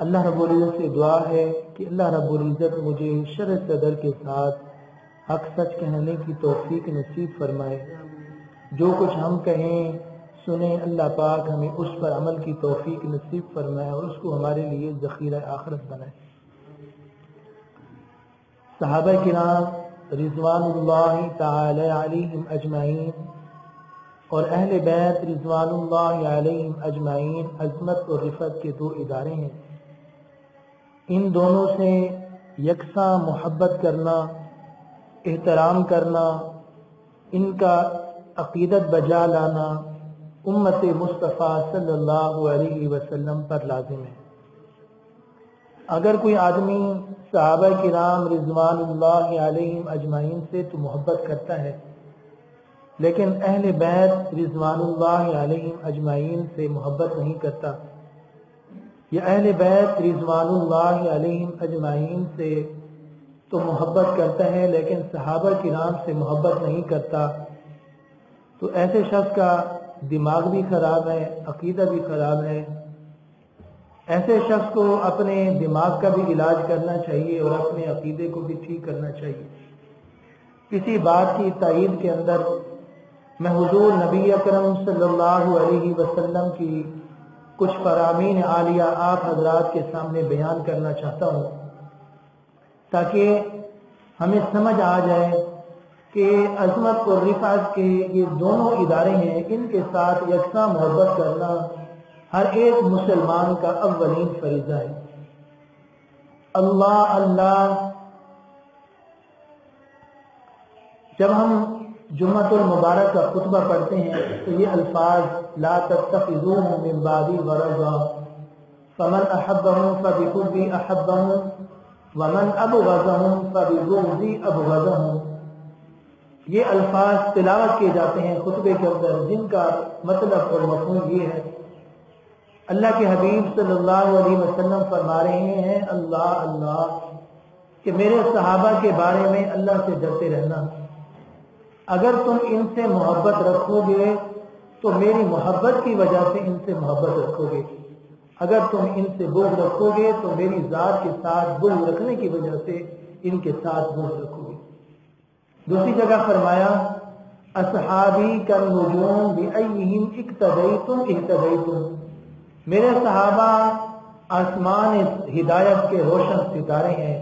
اللہ رب العزت سے دعا ہے کہ اللہ رب العزت مجھے شرح صدر کے ساتھ حق سچ کہنے کی توفیق نصیب فرمائے۔ جو کچھ ہم کہیں سنیں اللہ پاک ہمیں اس پر عمل کی توفیق نصیب فرمائے اور اس کو ہمارے لیے ذخیرہ آخرت بنائے۔ صحابہ کرام رضوان اللہ تعالی علیہم اجمعین اور اہل بیت رضوان اللہ علیہم اجمعین عظمت اور رفعت کے دو ادارے ہیں۔ ان دونوں سے یکساں محبت کرنا، احترام کرنا، ان کا عقیدت بجا لانا امت مصطفیٰ صلی اللہ علیہ وسلم پر لازم ہے۔ اگر کوئی آدمی صحابہ کرام رضوان اللہ علیہم اجمعین سے تو محبت کرتا ہے، لیکن اہل بیت رضوان اللہ علیہم اجمعین سے محبت نہیں کرتا، یا اہل بیت رضوان اللہ علیہم اجمعین سے تو محبت کرتا ہے لیکن صحابہ کرام سے محبت نہیں کرتا، تو ایسے شخص کا دماغ بھی خراب ہے، عقیدہ بھی خراب ہے۔ ایسے شخص کو اپنے دماغ کا بھی علاج کرنا چاہیے اور اپنے عقیدے کو بھی ٹھیک کرنا چاہیے۔ کسی بات کی تائید کے اندر میں حضور نبی اکرم صلی اللہ علیہ وسلم کی کچھ فرامین عالیہ آپ حضرات کے سامنے بیان کرنا چاہتا ہوں تاکہ ہمیں سمجھ آ جائے کہ عظمت اور رفعت کے یہ دونوں ادارے ہیں، ان کے ساتھ یکساں محبت کرنا ہر ایک مسلمان کا اولین فریضہ ہے۔ اللہ اللہ، جب ہم جمعۃ المبارک کا خطبہ پڑھتے ہیں تو یہ الفاظ لا تتخذوهم من بعدی غرضا فمن احبهم فبحبی احبهم ومن ابغضهم فببغضی ابغضهم، یہ الفاظ تلاوت کیے جاتے ہیں خطبے کے اندر، جن کا مطلب اور مفہوم یہ ہے، اللہ کے حبیب صلی اللہ علیہ وسلم فرما رہے ہیں اللہ اللہ کہ میرے صحابہ کے بارے میں اللہ سے ڈرتے رہنا۔ اگر تم ان سے محبت رکھو گے تو میری محبت کی وجہ سے ان سے محبت رکھو گے، اگر تم ان سے بغض رکھو گے تو میری ذات کے ساتھ بغض رکھنے کی وجہ سے ان کے ساتھ بغض رکھو گے۔ دوسری جگہ فرمایا اصحابی کالنجوم بأیہم اقتدیتم اہتدیتم، میرے صحابہ آسمان ہدایت کے روشن ستارے ہیں،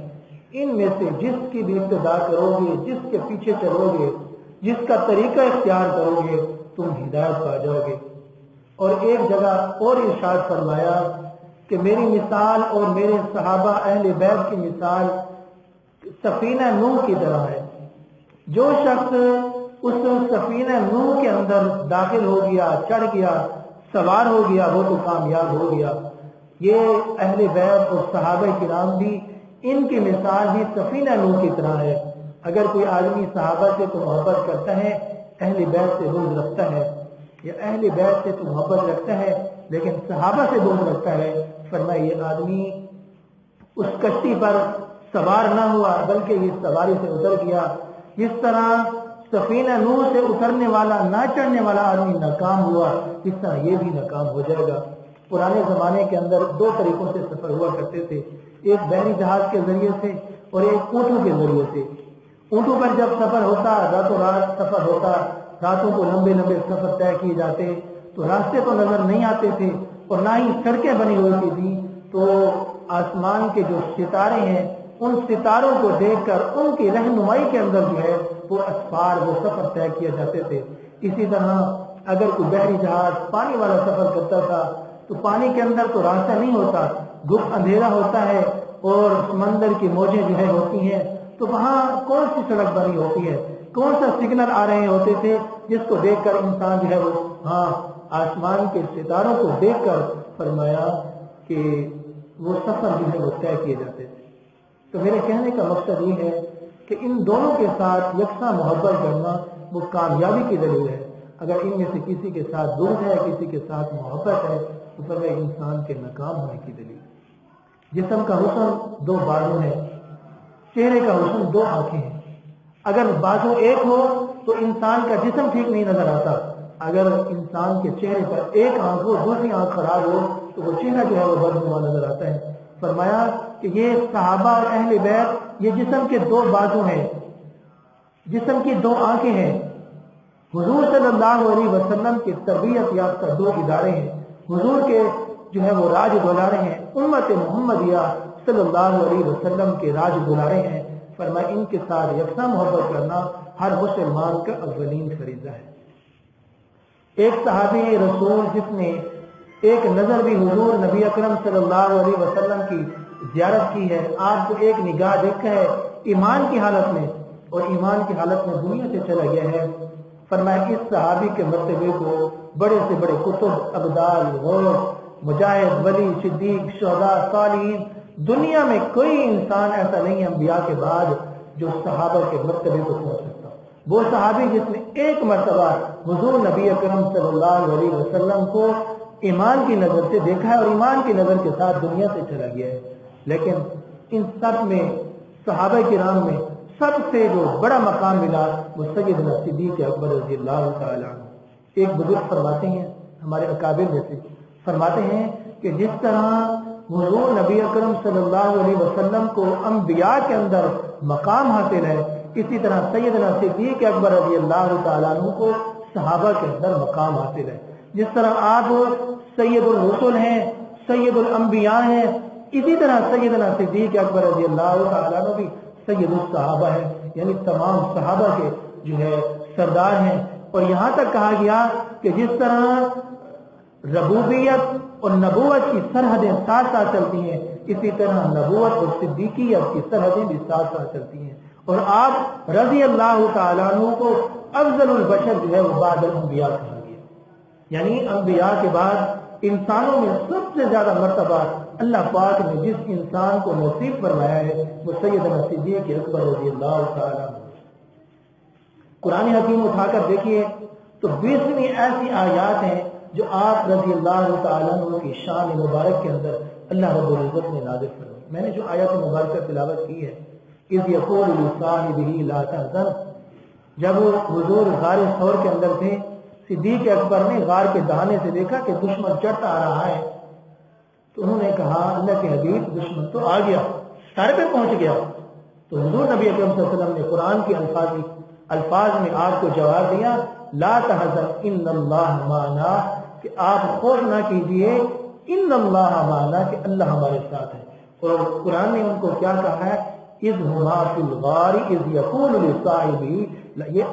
ان میں سے جس کی بھی ابتدا کرو گے، جس کے پیچھے چلو گے، جس کا طریقہ اختیار کرو گے تم ہدایت پا جاؤ گے۔ اور ایک جگہ اور ارشاد فرمایا کہ میری مثال اور میرے صحابہ اہل بیت کی مثال سفینہ نوح کی طرح ہے، جو شخص اس سفینہ نوح کے اندر داخل ہو گیا، چڑھ گیا، سوار ہو گیا، وہ تو کامیاب ہو گیا۔ یہ اہل بیت اور صحابہ کرام بھی، ان کی مثال بھی سفینہ نوح کی طرح ہے۔ اگر کوئی آدمی صحابہ سے تو محبت کرتا ہے، اہل بیت سے بغض رکھتا ہے، یا اہل بیت سے تو محبت رکھتا ہے لیکن صحابہ سے بغض رکھتا ہے، فرمایا یہ آدمی اس کشتی پر سوار نہ ہوا بلکہ یہ سواری سے اتر گیا۔ جس طرح سفینہ نوح سے اترنے والا نہ چڑھنے والا آدمی ناکام ہوا، اس طرح یہ بھی ناکام ہو جائے گا۔ پرانے زمانے کے اندر دو طریقوں سے سفر ہوا کرتے تھے، ایک بحری جہاز کے ذریعے سے اور ایک اونٹوں کے ذریعے سے۔ اونٹوں پر جب سفر ہوتا، راتوں رات سفر ہوتا، راتوں کو لمبے لمبے سفر طے کیے جاتے تو راستے تو نظر نہیں آتے تھے اور نہ ہی سڑکیں بنی ہوئی تھی، تو آسمان کے جو ستارے ہیں ان ستاروں کو دیکھ کر ان کی رہنمائی کے اندر جو ہے وہ اسفار، وہ سفر طے کیے جاتے تھے۔ اسی طرح اگر کوئی بحری جہاز پانی والا سفر کرتا تھا تو پانی کے اندر تو راستہ نہیں ہوتا، گپ اندھیرا ہوتا ہے اور سمندر کی موجیں جو ہے ہوتی ہیں، تو وہاں کون سی سڑک بنی ہوتی ہے، کون سا سگنل آ رہے ہوتے تھے جس کو دیکھ کر انسان جو ہے وہ آسمان کے ستاروں کو دیکھ کر فرمایا کہ وہ سفر جو ہے وہ طے کیے جاتے تھے۔ تو میرے کہنے کا مقصد یہ ہے کہ ان دونوں کے ساتھ یکساں محبت کرنا وہ کامیابی کی دلیل ہے۔ اگر ان میں سے کسی کے ساتھ بغض ہے، کسی کے ساتھ محبت ہے، تو پھر وہ انسان کے ناکام ہونے کی دلیل ہے۔ جسم کا حسن دو بازو ہے، چہرے کا حسن دو آنکھیں ہیں۔ اگر بازو ایک ہو تو انسان کا جسم ٹھیک نہیں نظر آتا، اگر انسان کے چہرے پر ایک آنکھ ہو، دوسری آنکھ خراب ہو تو وہ چہرہ جو ہے وہ بدنما نظر آتا ہے۔ فرمایا کہ یہ صحابہ اور اہل بیت یہ جسم کے دو بازو ہیں، جسم کی دو آنکھیں ہیں، حضور صلی اللہ علیہ وسلم کے تربیت یافتہ دو ادارے ہیں، حضور کے جو ہے وہ راج دولارے ہیں، امت محمدیہ صلی اللہ علیہ وسلم کے راج دولارے ہیں۔ فرمایا ان کے ساتھ یکساں محبت کرنا ہر مسلمان کا اولین فریضہ ہے۔ ایک صحابی رسول جس نے ایک نظر بھی حضور نبی اکرم صلی اللہ علیہ وسلم کی زیارت کی ہے، آپ کو ایک نگاہ دیکھا ہے ایمان کی حالت میں، اور ایمان کی حالت میں دنیا سے چلا گیا ہے، فرمایا اس صحابی کے مرتبے کو بڑے سے بڑے کتب، ابدال، غوث، مجاہد، ولی، صدیق، شہداء، صالحین، دنیا میں کوئی انسان ایسا نہیں ہے انبیاء کے بعد جو صحابہ کے مرتبے کو پہنچ سکتا۔ وہ صحابی جس نے ایک مرتبہ حضور نبی اکرم صلی اللہ علیہ وسلم کو ایمان کی نظر سے دیکھا ہے اور ایمان کی نظر کے ساتھ دنیا سے چلا گیا ہے، لیکن ان سب میں صحابہ کرام میں سب سے جو بڑا مقام ملا وہ سیدنا صدیق اکبر رضی اللہ تعالیٰ عنہ۔ ایک بزرگ فرماتے ہیں، ہمارے اکابر میں سے فرماتے ہیں کہ جس طرح حضور نبی اکرم صلی اللہ علیہ وسلم کو انبیاء کے اندر مقام حاصل ہے، اسی طرح سیدنا صدیق اکبر رضی اللہ تعالیٰ عنہ کو صحابہ کے اندر مقام حاصل ہے۔ جس طرح آپ سید الرسل ہیں، سید الانبیاء ہیں، اسی طرح سیدنا صدیق اکبر رضی اللہ تعالیٰ عنہ بھی سید الصحابہ ہے، یعنی تمام صحابہ کے جو ہے سردار ہیں۔ اور یہاں تک کہا گیا کہ جس طرح ربوبیت اور نبوت کی سرحدیں ساتھ ساتھ چلتی ہیں، اسی طرح نبوت اور صدیقیت کی سرحدیں بھی ساتھ ساتھ چلتی ہیں، اور آپ رضی اللہ تعالیٰ عنہ کو افضل البشر جو ہے وہ بعد الانبیاء کہا گیا، یعنی انبیاء کے بعد انسانوں میں سب سے زیادہ مرتبہ اللہ پاک نے جس انسان کو نصیب فرمایا ہے وہ سیدنا صدیق اکبر رضی اللہ تعالیٰ عنہ۔ قرآن حکیم اٹھا کر دیکھیے تو 20 ایسی آیات ہیں جو آپ رضی اللہ تعالیٰ عنہ کی شان مبارک کے اندر اللہ رب العزت نے نازل فرمائی۔ میں نے جو آیات مبارکہ تلاوت کی ہے، اذ یقول لصاحبہ لا تحزن، جب حضور غار ثور کے اندر تھے، صدیق اکبر نے غار کے دہانے سے دیکھا کہ دشمن چڑھتا آ رہا ہے، تو انہوں نے کہا اللہ کے حبیب دشمن تو آ گیا، سر پہ پہنچ گیا۔ تو حضور نبی اکرم صلی اللہ علیہ وسلم نے قرآن کے الفاظ میں آپ کو جواب دیا، لا تحزن ان اللہ معنا، کہ آپ خوف نہ کیجئے، ان اللہ معنا، کہ اللہ ہمارے ساتھ ہے۔ اور قرآن نے ان کو کیا کہا ہے، اذ ہما فی الغار اذ یقول لصاحبہ، یہ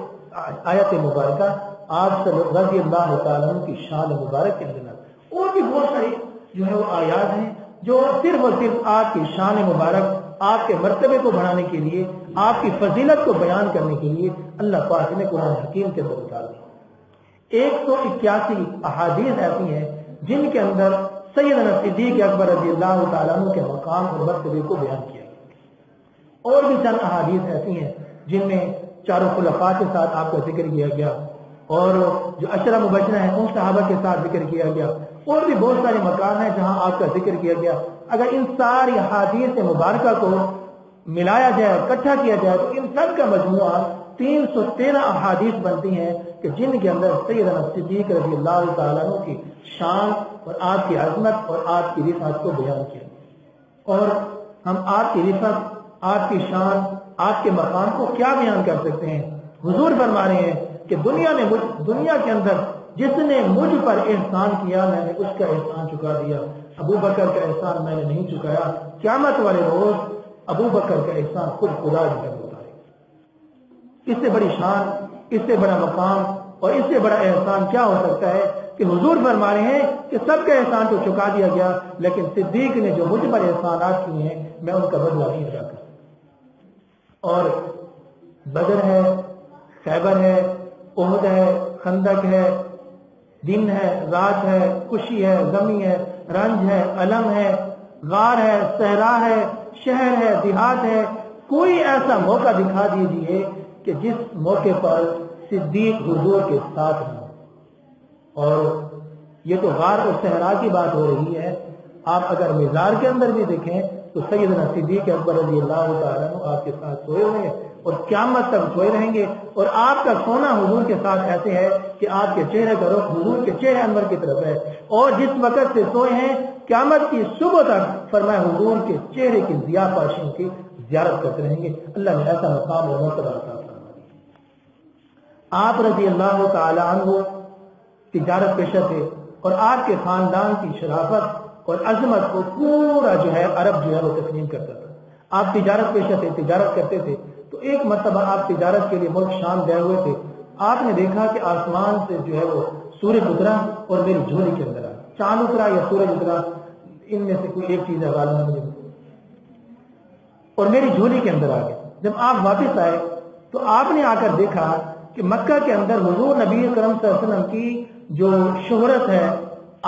آیت مبارکہ آپ رضی اللہ تعالیٰ عنہ کی شان مبارک کے اندر، اور بھی بہت ساری جو ہے وہ آیات ہیں جو صرف اور صرف آپ کی شان مبارک، آپ کے مرتبے کو بڑھانے کے لیے، آپ کی فضیلت کو بیان کرنے کے لیے اللہ پاک نے قرآن حکیم کے اندر اتار دی۔ 181 احادیث ایسی ہیں جن کے اندر سیدنا صدیق اکبر رضی اللہ تعالیٰ عنہ کے مقام اور مرتبے کو بیان کیا گیا، اور بھی چند احادیث ایسی ہیں جن میں چاروں خلفاء کے ساتھ آپ کا ذکر کیا گیا، اور جو عشرہ مبشرہ ہیں ان صحابہ کے ساتھ ذکر کیا گیا، اور بھی بہت سارے مقام ہیں جہاں آپ کا ذکر کیا گیا۔ اگر ان ساری احادیث مبارکہ کو ملایا جائے، اکٹھا کیا جائے، تو ان سب کا مجموعہ 313 احادیث بنتی ہیں کہ جن کے اندر سیدنا صدیق رضی اللہ تعالیٰ عنہ کی شان اور آپ کی عظمت اور آپ کی رفعت کو بیان کیا۔ اور ہم آپ کی رفعت، آپ کی شان، آپ کے مقام کو کیا بیان کر سکتے ہیں؟ حضور فرما رہے ہیں کہ دنیا کے اندر جس نے مجھ پر احسان کیا میں نے اس کا احسان چکا دیا، ابو بکر کا احسان میں نے نہیں چکایا، قیامت والے روز ابو بکر کا احسان خود خدا جی ہوتا ہے۔ اس سے بڑی شان، اس سے بڑا مقام اور اس سے بڑا احسان کیا ہو سکتا ہے کہ حضور فرما رہے ہیں کہ سب کا احسان تو چکا دیا گیا، لیکن صدیق نے جو مجھ پر احسانات کیے ہیں میں ان کا بدلہ نہیں ادا کر سکتا۔ اور بدر ہے، خیبر ہے، احد ہے، خندق ہے، دن ہے، رات ہے، خوشی ہے، غمی ہے، رنج ہے، علم ہے، غار ہے، صحرا ہے، شہر ہے، دیہات ہے، کوئی ایسا موقع دکھا دیجئے کہ جس موقع پر صدیق حضور کے ساتھ ہوں۔ اور یہ تو غار اور صحرا کی بات ہو رہی ہے، آپ اگر مزار کے اندر بھی دیکھیں تو سیدنا صدیق اکبر رضی اللہ تعالیٰ عنہ آپ کے ساتھ سوئے ہوئے ہیں اور قیامت تک سوئے رہیں گے، اور آپ کا سونا حضور کے ساتھ ایسے ہے کہ آپ کے چہرے کا رخ حضور کے چہرے انور کی طرف ہے، اور جس وقت سے سوئے ہیں قیامت کی صبح تک فرمایا حضور کے چہرے کی ضیاء پاشیوں کی زیارت کرتے رہیں گے۔ اللہ نے ایسا مقام اور مرتبہ عطا فرمایا۔ آپ رضی اللہ تعالی عنہ تجارت پیشہ تھے، اور آپ کے خاندان کی شرافت اور عظمت کو پورا جو ہے عرب جو ہے وہ تسلیم کرتا تھا۔ آپ تجارت پیشہ تھے، تجارت کرتے تھے، تو ایک مرتبہ آپ تجارت کے لیے ملک شام گئے ہوئے تھے، آپ نے دیکھا کہ آسمان سے جو ہے وہ سورج اترا اور میری جھولی کے اندر آیا، چاند اترا یا سورج اترا، ان میں سے کوئی ایک چیز ہے غالباً مجھے، اور میری جھولی کے اندر آ گئے۔ جب آپ واپس آئے تو آپ نے آ کر دیکھا کہ مکہ کے اندر حضور نبی اکرم صلی اللہ علیہ وسلم کی جو شہرت ہے،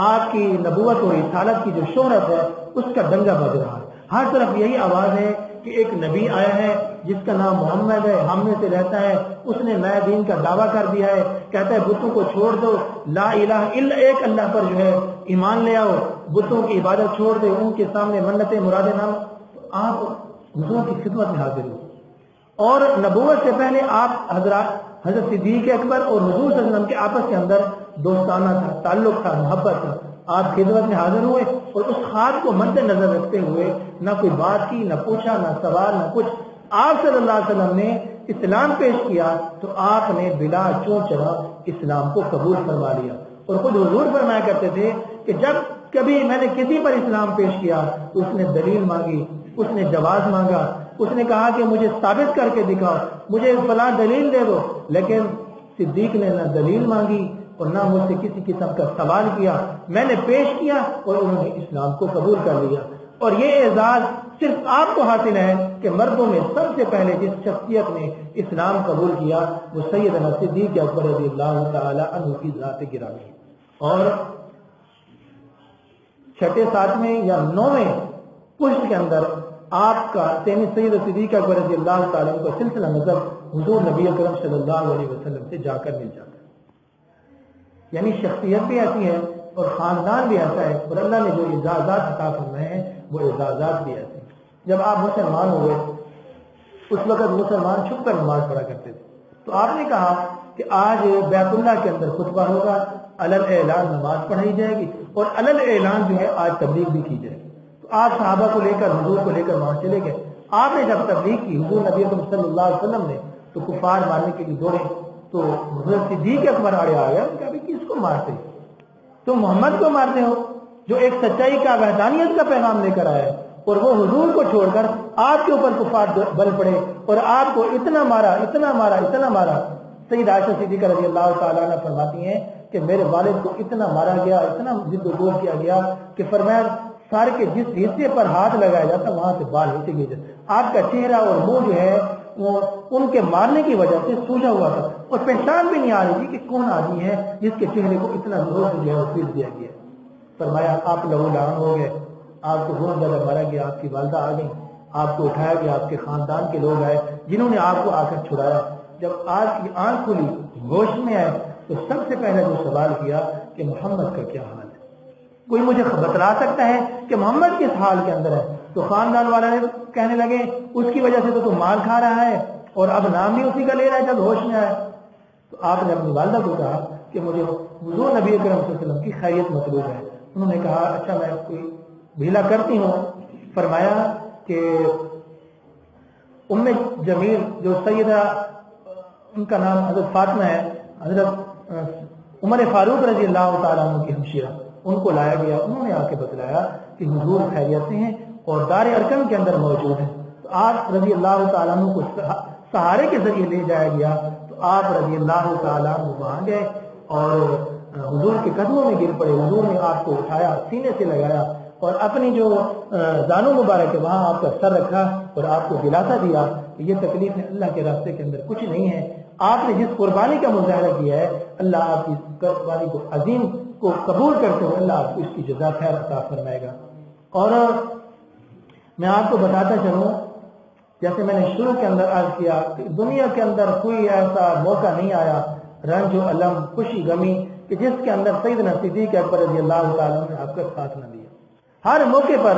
آپ کی نبوت اور رسالت کی جو شہرت ہے، اس کا ڈنگا بج رہا ہے، ہر طرف یہی آواز ہے کہ ایک نبی آیا ہے جس کا نام محمد ہے، ہم میں سے رہتا ہے، اس نے نئے دین کا دعویٰ کر دیا ہے، کہتا ہے بتوں کو چھوڑ دو، لا الہ الا ایک اللہ پر جو ہے ایمان لے آؤ، بتوں کی عبادت چھوڑ دے، ان کے سامنے منتیں مرادیں نام۔ آپ حضور کی خدمت میں حاضر ہوئے، اور نبوت سے پہلے آپ حضرت صدیق اکبر اور حضور صلی اللہ علیہ وسلم کے آپس کے اندر دوستانہ تھا، تعلق تھا، محبت تھا۔ آپ خدمت میں حاضر ہوئے اور اس خات کو مد نظر رکھتے ہوئے نہ کوئی بات کی، نہ پوچھا، نہ سوال، نہ کچھ۔ آپ صلی اللہ علیہ وسلم نے اسلام پیش کیا تو آپ نے بلا چون چرا اسلام کو قبول فرما لیا، اور خود حضور فرمایا کرتے تھے کہ جب کبھی میں نے کسی پر اسلام پیش کیا تو اس نے دلیل مانگی، اس نے جواز مانگا، اس نے کہا کہ مجھے ثابت کر کے دکھاؤ، مجھے فلاں دلیل دے دو، لیکن صدیق نے نہ دلیل مانگی اور نہ مجھ سے کسی قسم کا سوال کیا، میں نے پیش کیا اور انہوں نے اسلام کو قبول کر لیا۔ اور یہ اعزاز صرف آپ کو حاصل ہے کہ مردوں میں سب سے پہلے جس شخصیت نے اسلام قبول کیا وہ سیدنا صدیق اکبر رضی اللہ تعالی عنہ کی ذات گرامی ہے۔ اور چھٹے ساتویں یا نویں پشت کے اندر آپ کا سید صدیق اکبر رضی اللہ تعالیٰ عنہ کا سلسلہ نسب حضور نبی اکرم صلی اللہ علیہ وسلم سے جا کر مل جاتا ہے، یعنی شخصیت بھی ایسی ہے اور خاندان بھی ایسا ہے، اور اللہ نے جو اعزازات عطا فرمائے ہیں وہ اعزازات بھی ایسے ہیں۔ جب آپ مسلمان ہوئے اس وقت مسلمان چھپ کر نماز پڑھا کرتے تھے، تو آپ نے کہا کہ آج بیت اللہ کے اندر خطبہ ہوگا، علل اعلان نماز پڑھائی جائے گی، اور علل اعلان جو ہے آج تبلیغ بھی کی جائے گی۔ تو آپ صحابہ کو لے کر حضور کو لے کر وہاں چلے گئے۔ آپ نے جب تبلیغ کی حضور نبی اکرم صلی اللہ علیہ وسلم نے تو کفار مارنے کے لیے دوڑے، تو حضرت صدیق اکبر آڑے آ گیا، کہ ابھی کس کو مارتے ہو؟ تم محمد کو مارتے ہو جو ایک سچائی کا وحدانیت کا پیغام لے کر آیا ہے، اور وہ حضور کو چھوڑ کر آپ کے اوپر کفار بل پڑے اور آپ کو اتنا مارا، اتنا مارا، اتنا مارا۔ سید عائشہ صدیقہ رضی اللہ تعالیٰ عنہ فرماتی ہیں کہ میرے والد کو اتنا مارا گیا، اتنا ضد و گول کیا گیا کہ فرمایا سارے کے جس حصے پر ہاتھ لگایا جاتا وہاں سے بال ہوتے گئے جاتے۔ آپ کا چہرہ اور منہ جو ہے وہ ان کے مارنے کی وجہ سے سوجا ہوا تھا، اور پہچان بھی نہیں آ رہی تھی کہ کون آدمی ہے جس کے چہرے کو اتنا زور سے جو ہے وہ پیٹ دیا گیا۔ فرمایا آپ لہو لہان ہو گئے، آپ کو بہت زیادہ مارا گیا، آپ کی والدہ آ گئی، آپ کو اٹھایا گیا، آپ کے خاندان کے لوگ آئے جنہوں نے آپ کو آ کر چھڑایا۔ جب آپ کی آنکھ کھلی، ہوش میں آئے، تو سب سے پہلے جو سوال کیا کہ محمد کا کیا حال ہے؟ کوئی مجھے بتلا سکتا ہے کہ محمد کس حال کے اندر ہے؟ تو خاندان والے کہنے لگے اس کی وجہ سے تو مار کھا رہا ہے اور اب نام بھی اسی کا لے رہا ہے جب ہوش میں آئے۔ تو آپ نے اپنی والدہ کو کہا کہ مجھے حضور نبی اکرم صلی اللہ علیہ وسلم کی خیریت مطلوب ہے۔ انہوں نے کہا اچھا میں کوئی بھیلا کرتی ہوں۔ فرمایا کہ ام جمیل جو سیدہ، ان کا نام حضرت فاطمہ ہے، حضرت عمر فاروق رضی اللہ تعالیٰ عنہ کی ہمشیرہ، ان کو لایا گیا۔ انہوں نے آ کے بتلایا کہ حضور خیریت سے ہیں اور دار ارکم کے اندر موجود ہیں۔ تو آپ رضی اللہ تعالیٰ عنہ کو سہارے کے ذریعے لے جایا گیا، تو آپ رضی اللہ تعالیٰ عنہ وہاں گئے اور حضور کے قدموں میں گر پڑے۔ حضور نے آپ کو اٹھایا، سینے سے لگایا اور اپنی جو زانو مبارک ہے وہاں آپ کا سر رکھا اور آپ کو دلاسا دیا کہ یہ تکلیف ہے، اللہ کے راستے کے اندر کچھ نہیں ہے۔ آپ نے جس قربانی کا مظاہرہ کیا ہے، اللہ آپ کی قربانی کو عظیم کو قبول کرتے ہو، اللہ آپ کو اس کی جزا خیر عطا فرمائے گا۔ اور میں آپ کو بتاتا چلوں، جیسے میں نے شروع کے اندر عرض کیا کہ دنیا کے اندر کوئی ایسا موقع نہیں آیا، رنج و علم، خوشی غمی، کہ جس کے اندر سیدنا صدیق اکبر رضی اللہ تعالیٰ نے آپ کا ساتھ نہ دیا۔ ہر موقع پر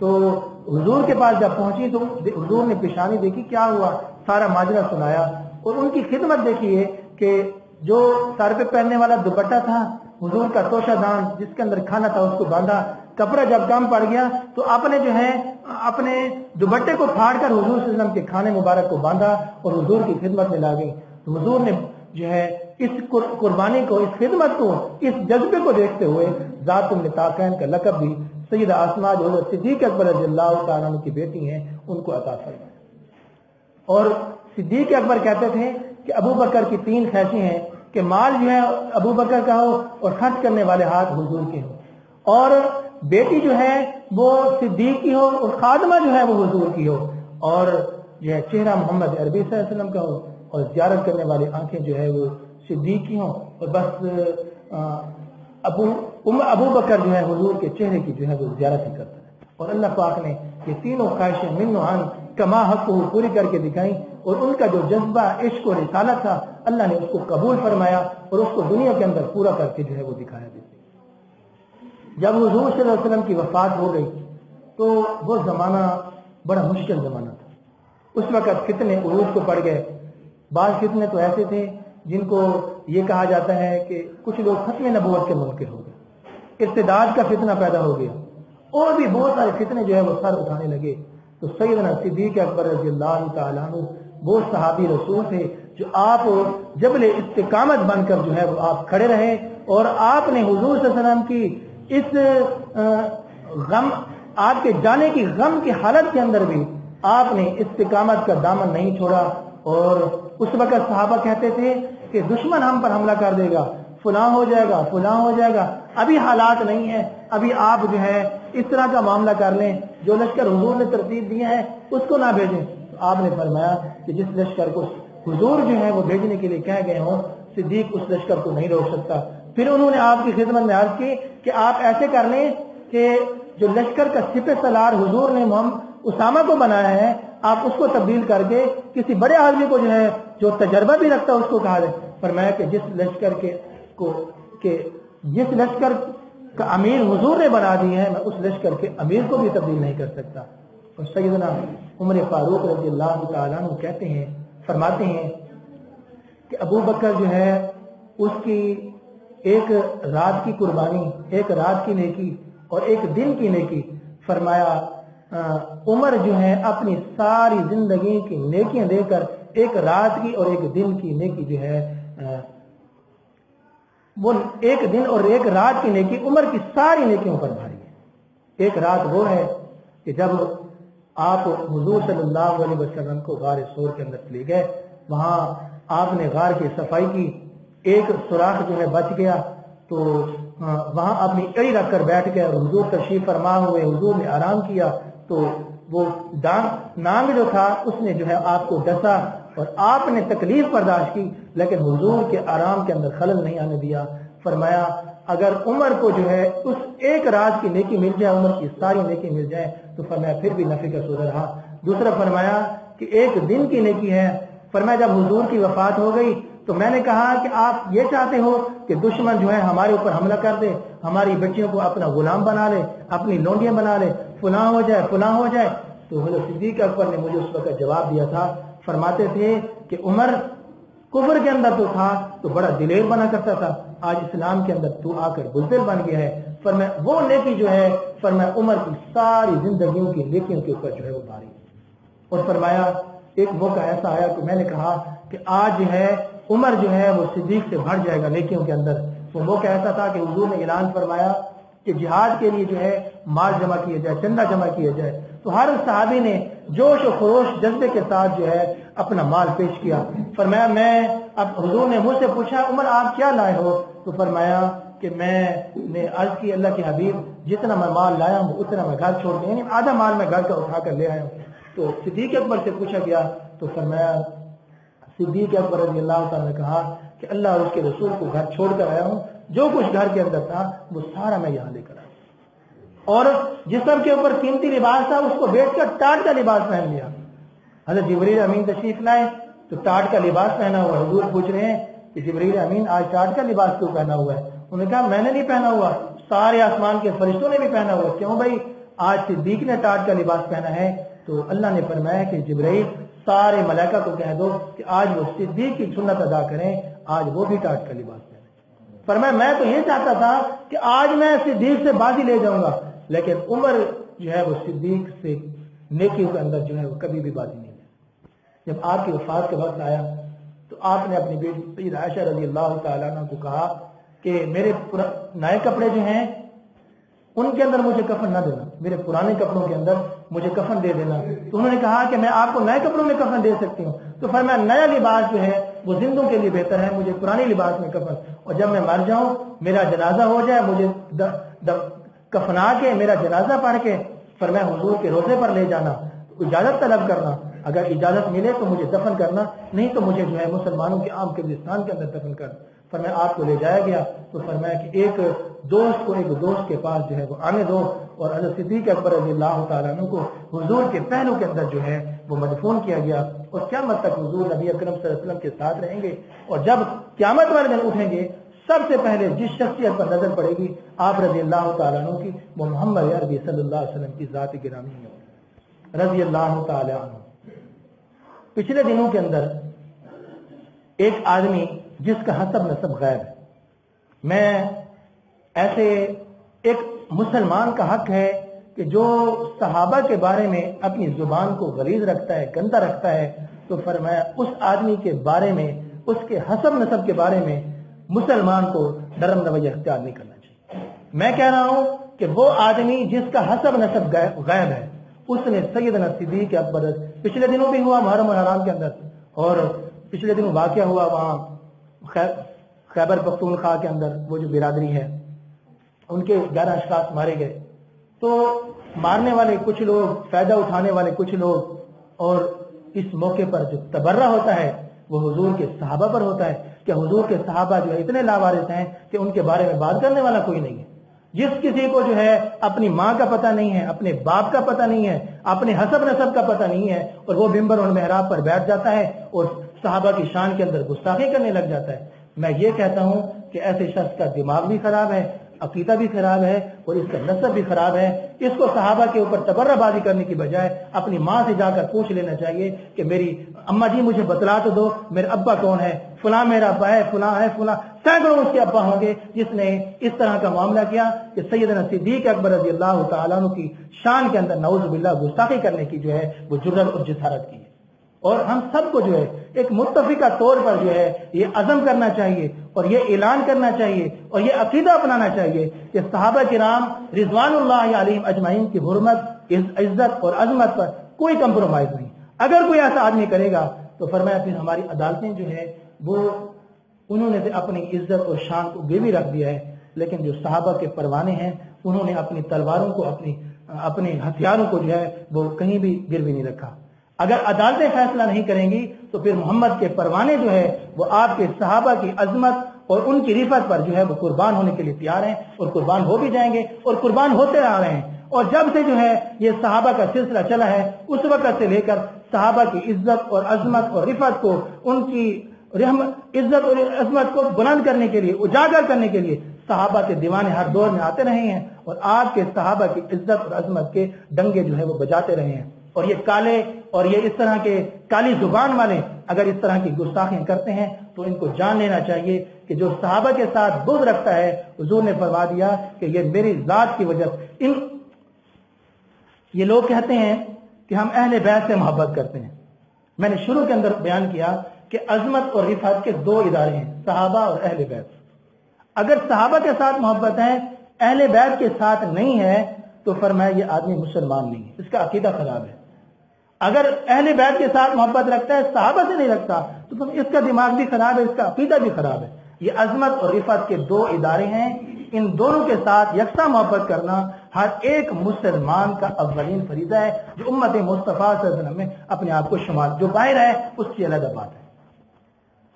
تو حضور کے پاس جب پہنچی تو حضور نے پیشانی دیکھی، کیا ہوا، سارا ماجرا سنایا، اور ان کی خدمت دیکھیے کہ جو سر پہ پہننے والا دوپٹہ تھا، حضور کا توشہ دان جس کے اندر کھانا تھا اس کو باندھا، کپڑا جب کم پڑ گیا تو اپنے جو ہے اپنے دوپٹے کو پھاڑ کر حضور صلی اللہ علیہ وسلم کے کھانے مبارک کو باندھا اور حضور کی خدمت میں لا گئی۔ تو حضور نے جو ہے اس قربانی کو، اس خدمت کو، اس جذبے کو دیکھتے ہوئے ذات النطاقین کا لقب بھی سیدہ آسماء جو حضرت صدیق اکبر رضی اللہ تعالیٰ عنہ کی بیٹی ہیں ان کو عطا فرمایا۔ اور صدیق اکبر کہتے تھے کہ ابو بکر کی 3 خواہشیں ہیں کہ مال جو ہے ابو بکر کا ہو اور خرچ کرنے والے ہاتھ حضور کے ہوں، اور بیٹی جو ہے وہ صدیق کی ہو اور خادمہ جو ہے وہ حضور کی ہو، اور جو ہے چہرہ محمد عربی صلی اللہ علیہ وسلم کا ہو، اور زیارت کرنے والی آنکھیں جو ہے وہ صدیق کی ہوں، اور بس ابو بکر جو ہے حضور کے چہرے کی جو ہے وہ زیارت ہی کرتا ہے۔ اور اللہ پاک نے یہ تینوں خواہشیں من عن کما حق پوری کر کے دکھائیں، اور ان کا جو جذبہ عشق و رسالت تھا اللہ نے اس کو قبول فرمایا اور اس کو دنیا کے اندر پورا کر کے جو ہے وہ دکھایا بھی۔ جب حضور صلی اللہ علیہ وسلم کی وفات ہو گئی تو وہ زمانہ بڑا مشکل زمانہ تھا۔ اس وقت فتنے عروج کو پڑ گئے۔ بعض فتنے تو ایسے تھے جن کو یہ کہا جاتا ہے کہ کچھ لوگ ختم نبوت کے منکر ہو گئے، ارتداد کا فتنہ پیدا ہو گیا، اور بھی بہت سارے فتنے جو ہے وہ سر اٹھانے لگے۔ تو سیدنا صدیق اکبر رضی اللہ تعالیٰ عنہ وہ صحابی رسول تھے جو آپ جبل استقامت بن کر جو ہے وہ آپ کھڑے رہے، اور آپ نے حضور صلی اللہ علیہ وسلم کی اس غم، آپ کے جانے کی غم کی حالت کے اندر بھی آپ نے استقامت کا دامن نہیں چھوڑا۔ اور اس وقت صحابہ کہتے تھے کہ دشمن ہم پر حملہ کر دے گا، فلاں ہو جائے گا، فلاں ہو جائے گا، ابھی حالات نہیں ہیں، ابھی آپ جو ہے اس طرح کا معاملہ کر لیں، جو لشکر حضور نے ترتیب دیا ہے اس کو نہ بھیجیں۔ تو آپ نے فرمایا کہ جس لشکر کو حضور جو ہے وہ بھیجنے کے لیے کہہ گئے ہوں، صدیق اس لشکر کو نہیں روک سکتا۔ پھر انہوں نے آپ کی خدمت میں عرض کی کہ آپ ایسے کر لیں کہ جو لشکر کا سپہ سالار حضور نے محمد اسامہ کو بنایا ہے، آپ اس کو تبدیل کر کے کسی بڑے آدمی کو جو ہے جو تجربہ بھی رکھتا ہے اس کو کہا دیں۔ فرمایا کہ جس لشکر کا امیر حضور نے بنا دی ہے، میں اس لشکر کے امیر کو بھی تبدیل نہیں کر سکتا۔ اور سیدنا عمر فاروق رضی اللہ تعالیٰ عنہ کہتے ہیں، فرماتے ہیں کہ ابو بکر جو ہے اس کی ایک رات کی قربانی، ایک رات کی نیکی اور ایک دن کی نیکی، فرمایا عمر جو ہے اپنی ساری زندگی کی نیکیاں دے کر ایک رات کی اور ایک دن کی نیکی جو ہے وہ ایک دن اور ایک رات کی نیکی عمر کی ساری نیکیوں پر بھاری ہے۔ ایک رات وہ ہے کہ جب آپ حضور صلی اللہ علیہ وسلم کو غار سور کے اندر لے گئے، وہاں آپ نے غار کی صفائی کی، ایک سوراخ جو ہے بچ گیا تو وہاں اپنی اڑی رکھ کر بیٹھ گئے، اور حضور تشریف فرما ہوئے، حضور نے آرام کیا تو وہ نانگ جو تھا اس نے جو ہے آپ کو ڈسا اور آپ نے تکلیف برداشت کی، لیکن حضور کے آرام کے اندر خلل نہیں آنے دیا۔ فرمایا اگر عمر کو جو ہے اس ایک رات کی نیکی مل جائے، عمر کی ساری نیکی مل جائے تو فرمایا پھر بھی نفع کا سودا رہا۔ دوسرا فرمایا کہ ایک دن کی نیکی ہے۔ فرمایا جب حضور کی وفات ہو گئی تو میں نے کہا کہ آپ یہ چاہتے ہو کہ دشمن جو ہے ہمارے اوپر حملہ کر دے، ہماری بچیوں کو اپنا غلام بنا لے، اپنی لونڈیاں بنا لے، فلاں ہو جائے فلاں ہو جائے۔ تو حضرت صدیق اکبر نے مجھے اس وقت جواب دیا تھا، فرماتے تھے کہ عمر کفر کے اندر تو تھا تو بڑا دلیر بنا کرتا تھا، آج اسلام کے اندر تو آ کر بزدل بن گیا ہے۔ فرمایا وہ نیکی جو ہے فرمایا عمر کی ساری زندگیوں کی نیکیوں کے اوپر جو ہے وہ بھاری۔ اور فرمایا ایک موقع ایسا آیا کہ میں نے کہا کہ آج جو ہے عمر جو ہے وہ صدیق سے بڑھ جائے گا نیکیوں کے اندر۔ وہ موقع ایسا تھا کہ حضور نے اعلان فرمایا کہ جہاد کے لیے جو ہے مال جمع کیا جائے، چندہ جمع کیا جائے، تو ہر صحابی نے جوش و خروش جذبے کے ساتھ جو ہے اپنا مال پیش کیا۔ فرمایا میں اب حضور نے مجھ سے پوچھا عمر آپ کیا لائے ہو؟ تو فرمایا کہ میں نے عرض کی اللہ کے حبیب جتنا میں مال لایا ہوں اتنا میں گھر چھوڑ دیا، یعنی آدھا مال میں گھر کا اٹھا کر لے آیا ہوں۔ تو صدیق اکبر سے پوچھا گیا تو فرمایا صدیق اکبر رضی اللہ تعالیٰ نے کہا کہ اللہ اور اس کے رسول کو گھر چھوڑ کر آیا ہوں، جو کچھ گھر کے اندر تھا وہ سارا میں یہاں لے کر آیا، اور جسم کے اوپر قیمتی لباس تھا اس کو بیچ کر ٹاٹ کا لباس پہن لیا۔ حضرت جبریل امین تشریف لائے تو ٹاٹ کا لباس پہنا ہوا، حضور پوچھ رہے ہیں کہ جبریل امین آج ٹاٹ کا لباس کیوں پہنا ہوا ہے؟ انہوں نے کہا میں نے نہیں پہنا ہوا، سارے آسمان کے فرشتوں نے بھی پہنا ہوا۔ کیوں بھائی؟ آج صدیق نے ٹاٹ کا لباس پہنا ہے تو اللہ نے فرمایا کہ جبرائیل سارے ملائکہ کو کہہ دو کہ آج وہ صدیق کی سنت ادا کریں، آج وہ بھی ٹاٹ کا لباس پہنے۔ فرمایا میں تو یہ چاہتا تھا کہ آج میں صدیق سے بازی لے جاؤں گا، لیکن عمر جو ہے وہ صدیق سے نیکیوں کے اندر جو ہے وہ کبھی بھی بازی نہیں ہے۔ جب آپ کی وفات کا وقت آیا تو آپ نے اپنی بیٹی سید عائشہ رضی اللہ تعالیٰ عنہ کو کہا کہ میرے نئے کپڑے جو ہیں ان کے اندر مجھے کفن نہ دینا، میرے پرانے کپڑوں کے اندر مجھے کفن دے دینا۔ تو انہوں نے کہا کہ میں آپ کو نئے کپڑوں میں کفن دے سکتی ہوں، تو فرمایا نیا لباس جو ہے وہ زندوں کے لیے بہتر ہے، مجھے پرانے لباس میں کفن، اور جب میں مر جاؤں میرا جنازہ ہو جائے، مجھے کفنا کے میرا جنازہ پڑھ کے فرمایا حضور کے روضے پر لے جانا، اجازت طلب کرنا، اگر اجازت ملے تو مجھے دفن کرنا، نہیں تو مجھے جو ہے مسلمانوں کے عام قبرستان کے اندر دفن کر۔ فرمایا آپ کو لے جایا گیا تو فرمایا کہ ایک دوست کو ایک دوست کے پاس جو ہے وہ آنے دو، اور حضرت صدیق اکبر رضی اللہ تعالیٰ عنہ کو حضور کے پہلو کے اندر جو ہے وہ مدفون کیا گیا، اور قیامت تک حضور نبی اکرم صلی اللہ علیہ وسلم کے ساتھ رہیں گے، اور جب قیامت والے دن اٹھیں گے سب سے پہلے جس شخصیت پر نظر پڑے گی آپ رضی اللہ تعالیٰ عنہ کی، وہ محمد عربی صلی اللہ علیہ وسلم کی ذات گرامی ہے رضی اللہ تعالیٰ عنہ۔ پچھلے دنوں کے اندر ایک آدمی جس کا حسب نسب غیب ہے، میں ایسے ایک مسلمان کا حق ہے کہ جو صحابہ کے بارے میں اپنی زبان کو غلیظ رکھتا ہے، گندا رکھتا ہے، تو فرمایا اس آدمی کے بارے میں، اس کے حسب نسب کے بارے میں مسلمان کو نرم رویہ اختیار نہیں کرنا چاہیے۔ میں کہہ رہا ہوں کہ وہ آدمی جس کا حسب نسب غیب ہے، اس نے سیدنا صدیق اکبر پچھلے دنوں بھی ہوا محرم الحرام کے اندر، اور پچھلے دنوں واقعہ ہوا وہاں خیبر پختونخوا کے اندر، وہ جو برادری ہے ان کے 11 اشخاص مارے گئے، تو مارنے والے کچھ لوگ، فائدہ اٹھانے والے کچھ لوگ، اور اس موقع پر جو تبرہ ہوتا ہے وہ حضور کے صحابہ پر ہوتا ہے کہ حضور کے صحابہ جو ہے اتنے لاوارث ہیں کہ ان کے بارے میں بات کرنے والا کوئی نہیں ہے۔ جس کسی کو جو ہے اپنی ماں کا پتہ نہیں ہے، اپنے باپ کا پتہ نہیں ہے، اپنے حسب نسب کا پتہ نہیں ہے، اور وہ منبر اور محراب پر بیٹھ جاتا ہے اور صحابہ کی شان کے اندر گستاخی کرنے لگ جاتا ہے، میں یہ کہتا ہوں کہ ایسے شخص کا دماغ بھی خراب ہے، عقیدہ بھی خراب ہے، اور اس کا نسب بھی خراب ہے۔ اس کو صحابہ کے اوپر تبرہ بازی کرنے کی بجائے اپنی ماں سے جا کر پوچھ لینا چاہیے کہ میری اماں جی مجھے بتلا تو دو میرے ابا کون ہے، فلاں میرا ابا ہے، فلاں ہے، فلاں سینکڑوں اس کے ابا ہوں گے جس نے اس طرح کا معاملہ کیا کہ سیدنا صدیق اکبر رضی اللہ تعالیٰ عنہ کی شان کے اندر نعوذ باللہ گستاخی کرنے کی جو ہے وہ جرأت اور جسارت کی ہے۔ اور ہم سب کو جو ہے ایک متفقہ طور پر جو ہے یہ عزم کرنا چاہیے، اور یہ اعلان کرنا چاہیے، اور یہ عقیدہ اپنانا چاہیے کہ صحابہ کرام رضوان اللہ علیہم اجمعین کی حرمت، عزت اور عظمت پر کوئی کمپرومائز نہیں۔ اگر کوئی ایسا آدمی کرے گا تو فرمایا پھر ہماری عدالتیں جو ہے وہ انہوں نے اپنی عزت اور شان کو گروی رکھ دیا ہے، لیکن جو صحابہ کے پروانے ہیں انہوں نے اپنی تلواروں کو، اپنے ہتھیاروں کو جو ہے وہ کہیں بھی گروی نہیں رکھا۔ اگر عدالتیں فیصلہ نہیں کریں گی تو پھر محمد کے پروانے جو ہے وہ آپ کے صحابہ کی عظمت اور ان کی رفعت پر جو ہے وہ قربان ہونے کے لیے تیار ہیں، اور قربان ہو بھی جائیں گے، اور قربان ہوتے آ رہے ہیں۔ اور جب سے جو ہے یہ صحابہ کا سلسلہ چلا ہے اس وقت سے لے کر صحابہ کی عزت اور عظمت اور رفعت کو، ان کی عزت اور عظمت کو بلند کرنے کے لیے، اجاگر کرنے کے لیے صحابہ کے دیوانے ہر دور میں آتے رہے ہیں، اور آپ کے صحابہ کی عزت اور عظمت کے ڈنگے جو ہے وہ بجاتے رہے ہیں۔ اور یہ کالے اور یہ اس طرح کے کالی زبان والے اگر اس طرح کی گستاخیاں کرتے ہیں تو ان کو جان لینا چاہیے کہ جو صحابہ کے ساتھ بغض رکھتا ہے، حضور نے فرما دیا کہ یہ میری ذات کی وجہ سے۔ یہ لوگ کہتے ہیں کہ ہم اہل بیت سے محبت کرتے ہیں۔ میں نے شروع کے اندر بیان کیا کہ عظمت اور رفعت کے دو ادارے ہیں، صحابہ اور اہل بیت۔ اگر صحابہ کے ساتھ محبت ہے، اہل بیت کے ساتھ نہیں ہے، تو فرمایا یہ آدمی مسلمان نہیں ہے، اس کا عقیدہ خراب ہے۔ اگر اہل بیت کے ساتھ محبت رکھتا ہے، صحابہ سے نہیں رکھتا، تو اس کا دماغ بھی خراب ہے، اس کا عقیدہ بھی خراب ہے۔ یہ عظمت اور رفعت کے دو ادارے ہیں، ان دونوں کے ساتھ یکساں محبت کرنا ہر ایک مسلمان کا اولین فریضہ ہے، جو امت مصطفیٰ صلی اللہ علیہ وسلم میں اپنے آپ کو شمار، جو باہر ہے اس کی علیحدہ بات ہے۔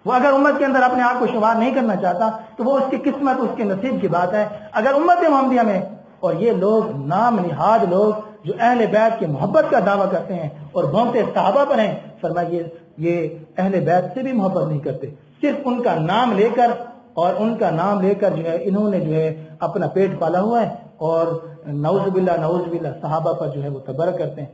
وہ اگر امت کے اندر اپنے آپ کو شمار نہیں کرنا چاہتا تو وہ اس کی قسمت، اس کے نصیب کی بات ہے۔ اگر امت محمدیہ میں، اور یہ لوگ نام نہاد لوگ جو اہل بیت کی محبت کا دعویٰ کرتے ہیں اور بھونتے صحابہ پر ہیں، فرمایا یہ اہل بیت سے بھی محبت نہیں کرتے، صرف ان کا نام لے کر، اور ان کا نام لے کر جو ہے انہوں نے جو ہے اپنا پیٹ پالا ہوا ہے، اور نعوذ باللہ صحابہ پر جو ہے وہ تبرک کرتے ہیں۔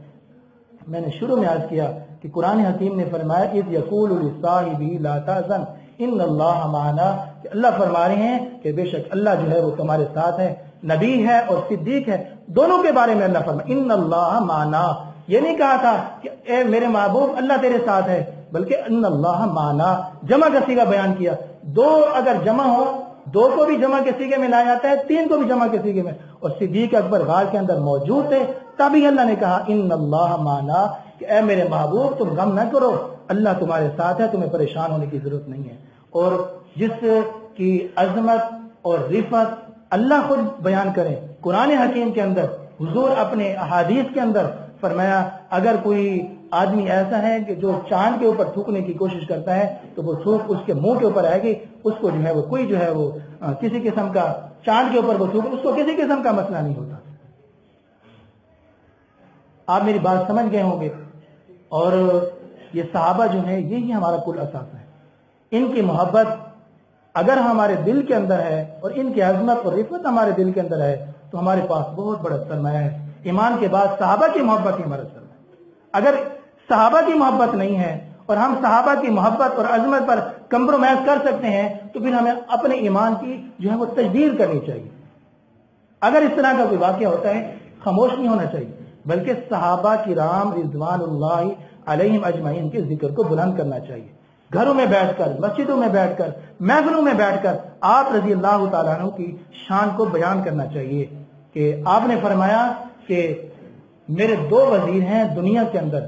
میں نے شروع میں عرض کیا کہ قرآن حکیم نے فرمایا اذ یقول لصاحبہ لا تحزن ان اللہ معنا، کہ اللہ فرما رہے ہیں کہ بے شک اللہ جو ہے وہ تمہارے ساتھ ہے، نبی ہے اور صدیق ہے، دونوں کے بارے میں اللہ فرمایا ان اللہ معنا۔ یہ نہیں کہا تھا کہ اے میرے محبوب اللہ تیرے ساتھ ہے، بلکہ ان اللہ معنا جمع کا صیغہ بیان کیا۔ دو اگر جمع ہو، دو کو بھی جمع کے صیغے میں لایا جاتا ہے، تین کو بھی جمع کے صیغے میں، اور صدیق اکبر غار کے اندر موجود تھے، تبھی اللہ نے کہا ان اللہ معنا، کہ اے میرے محبوب تم غم نہ کرو، اللہ تمہارے ساتھ ہے، تمہیں پریشان ہونے کی ضرورت نہیں ہے۔ اور جس کی عظمت اور رفعت اللہ خود بیان کرے قرآن حکیم کے اندر، حضور اپنے احادیث کے اندر فرمایا اگر کوئی آدمی ایسا ہے کہ جو چاند کے اوپر تھوکنے کی کوشش کرتا ہے تو وہ تھوک اس کے منہ کے اوپر آئے گی، اس کو جو ہے وہ کوئی جو ہے وہ کسی قسم کا چاند کے اوپر وہ تھوک، اس کو کسی قسم کا مسئلہ نہیں ہوتا۔ آپ میری بات سمجھ گئے ہوں گے۔ اور یہ صحابہ جو ہیں یہی ہمارا کل اثاثہ ہے۔ ان کی محبت اگر ہمارے دل کے اندر ہے اور ان کی عظمت اور رفعت ہمارے دل کے اندر ہے تو ہمارے پاس بہت بڑا سرمایہ ہے۔ ایمان کے بعد صحابہ کی محبت ہی ہمارا سرمایہ۔ اگر صحابہ کی محبت نہیں ہے اور ہم صحابہ کی محبت اور عظمت پر کمپرومائز کر سکتے ہیں تو پھر ہمیں اپنے ایمان کی جو ہے وہ تجدید کرنی چاہیے۔ اگر اس طرح کا کوئی واقعہ ہوتا ہے خاموش نہیں ہونا چاہیے، بلکہ صحابہ کرام رضوان اللہ علیہم اجمعین کے ذکر کو بلند کرنا چاہیے۔ گھروں میں بیٹھ کر، مسجدوں میں بیٹھ کر، محفلوں میں بیٹھ کر آپ رضی اللہ تعالیٰ عنہ کی شان کو بیان کرنا چاہیے کہ آپ نے فرمایا کہ میرے دو وزیر ہیں دنیا کے اندر،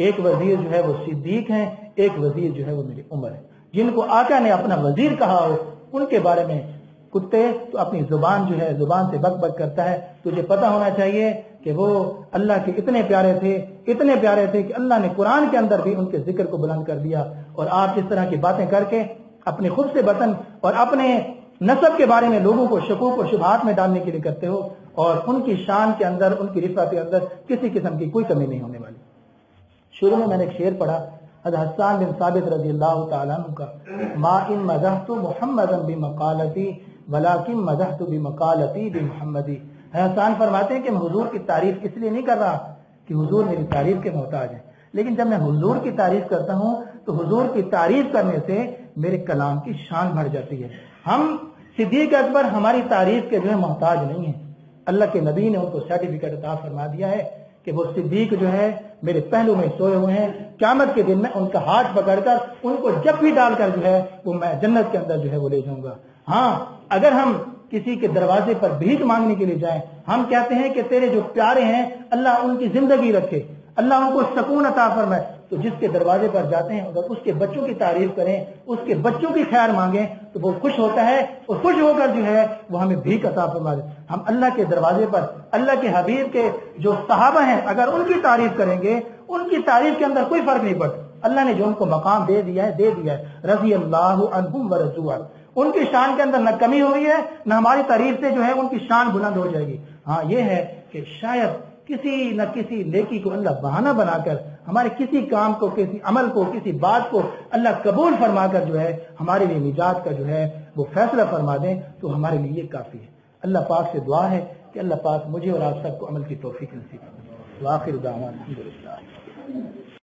ایک وزیر جو ہے وہ صدیق ہیں، ایک وزیر جو ہے وہ میری عمر ہے۔ جن کو آقا نے اپنا وزیر کہا ہو ان کے بارے میں کتے تو اپنی زبان جو ہے زبان سے بک بک کرتا ہے، تجھے پتہ ہونا چاہیے کہ وہ اللہ کے اتنے پیارے تھے کہ اللہ نے قرآن کے اندر بھی ان کے ذکر کو بلند کر دیا۔ اور آپ اس طرح کی باتیں کر کے اپنے خود سے وطن اور اپنے نسب کے بارے میں لوگوں کو شکوک و شبہات میں ڈالنے کے لیے کرتے ہو، اور ان کی شان کے اندر، ان کی رفعت کے اندر کسی قسم کی کوئی کمی نہیں ہونے والی۔ شروع میں نے ایک شعر پڑھا حضرت حسان بن ثابت رضی اللہ تعالیٰ عنہ کا، ما ان مدحت محمدا بمقالتی ولکن مدحت بمقالتی بمحمدی۔ حسان فرماتے ہیں کہ میں حضور کی تعریف اس لیے نہیں کر رہا کہ حضور میری تعریف کے محتاج ہیں، لیکن جب میں حضور کی تعریف کرتا ہوں تو حضور کی تعریف کرنے سے میرے کلام کی شان بڑھ جاتی ہے۔ ہم صدیق اکبر ہماری تعریف کے جو ہے محتاج نہیں ہیں، اللہ کے نبی نے ان کو سرٹیفکیٹ عطا فرما دیا ہے کہ وہ صدیق جو ہے میرے پہلو میں سوئے ہوئے ہیں، قیامت کے دن میں ان کا ہاتھ پکڑ کر ان کو جب بھی ڈال کر جو ہے وہ میں جنت کے اندر جو ہے وہ لے جاؤں گا۔ ہاں اگر ہم کسی کے دروازے پر بھیک مانگنے کے لیے جائیں، ہم کہتے ہیں کہ تیرے جو پیارے ہیں اللہ ان کی زندگی رکھے، اللہ ان کو سکون عطا فرمائے، تو جس کے دروازے پر جاتے ہیں اگر اس کے بچوں کی تعریف کریں، اس کے بچوں کی خیر مانگیں تو وہ خوش ہوتا ہے اور خوش ہو کر جو ہے وہ ہمیں بھیک عطا فرما دے۔ ہم اللہ کے دروازے پر اللہ کے حبیب کے جو صحابہ ہیں اگر ان کی تعریف کریں گے، ان کی تعریف کے اندر کوئی فرق نہیں پڑتا۔ اللہ نے جو ان کو مقام دے دیا ہے رضی اللہ عنہم ورضوا عنہ، ان کی شان کے اندر نہ کمی ہوئی ہے نہ ہماری تعریف سے جو ہے ان کی شان بلند ہو جائے گی۔ ہاں یہ ہے کہ شاید کسی نہ کسی نیکی کو اللہ بہانہ بنا کر ہمارے کسی کام کو، کسی عمل کو، کسی بات کو اللہ قبول فرما کر جو ہے ہمارے لیے نجات کا جو ہے وہ فیصلہ فرما دیں تو ہمارے لیے یہ کافی ہے۔ اللہ پاک سے دعا ہے کہ اللہ پاک مجھے اور آپ سب کو عمل کی توفیق نصیب فرمائے۔ وآخر دعوانا الحمدللہ۔